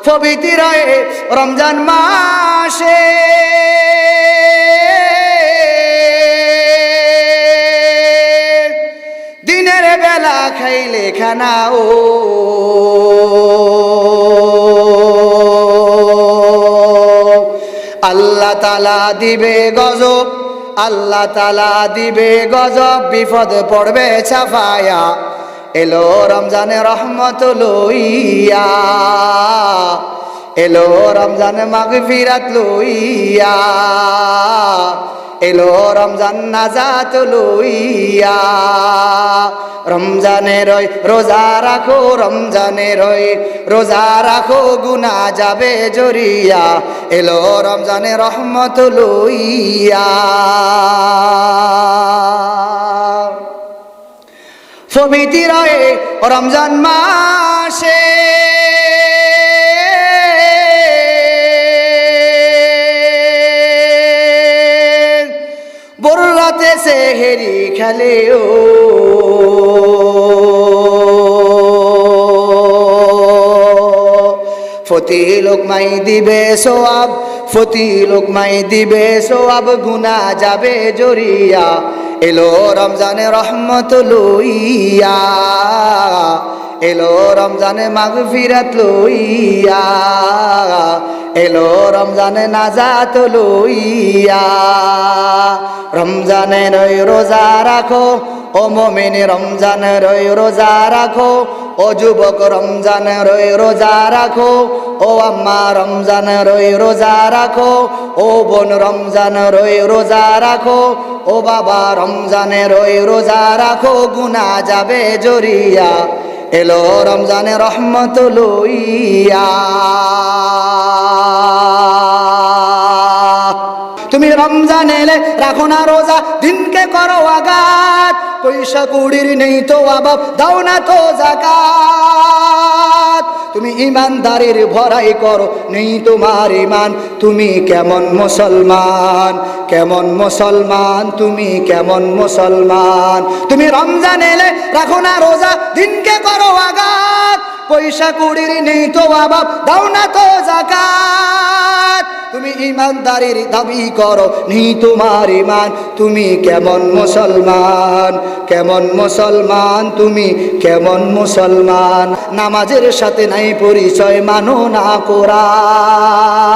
পবিত্র রমজান মাসে দিনের বেলা খাইলে খানা ও আল্লাহ তাআলা দিবে গজব, আল্লাহ তাআলা দিবে গজব, বিপদ পড়বে ছাফায়া। এলো রমজানে রহমত লইয়া, এলো রমজান মাগফিরাত লইয়া, এলো রমজান নাজাত লইয়া। রমজানের রোজা রাখো, রমজানের রোজা রাখো, গুনাহ যাবে জরিয়া। এলো রমজানে রহমত লইয়া। পবিত্র রমজান মাসে বড় রাতে সেহেরি খেলে ও ফতি লোকমাই দিবে সোয়াব, ফতি লোকমাই দিবে সোয়াব, গুনাহ যাবে জরিয়া। এলো রমজানে রহমত লইয়া, এলো রমজানে মাগফিরাত লইয়া, এলো রমজানে নাজাত লইয়া। রমজানের রোজা রাখো ও মুমিন, রমজানের রোজা রাখো ও যুবক, রমজানের রোজা রাখো ও আম্মা, রমজানের রোজা রাখো ও বোন, রমজানের রোজা রাখো ও বাবা, রমজানের রোজা রাখো, গুনাহ যাবে জরিয়া। এলো রমজানে রহমত লইয়া। তুমি রমজান এলে রাখো না রোজা, দিনকে করো আঘাত, পয়সা কুড়ির নেই তো অভাব, দাও না তো যাকাত। তুমি ইমানদারির ভরাই করো, নেই তোমার ইমান, তুমি কেমন মুসলমান, কেমন মুসলমান, তুমি কেমন মুসলমান। তুমি রমজান এলে রাখো না রোজা, দিনকে করো আঘাত, পয়সা কুড়ির নেই তো অভাব, দাও না তো যাকাত। তুমি ইমানদারির দাবি করো, নেই তোমার ইমান, তুমি কেমন মুসলমান, কেমন মুসলমান, তুমি কেমন মুসলমান। নামাজের সাথে নাই পরিচয়, মানো না কোরআন।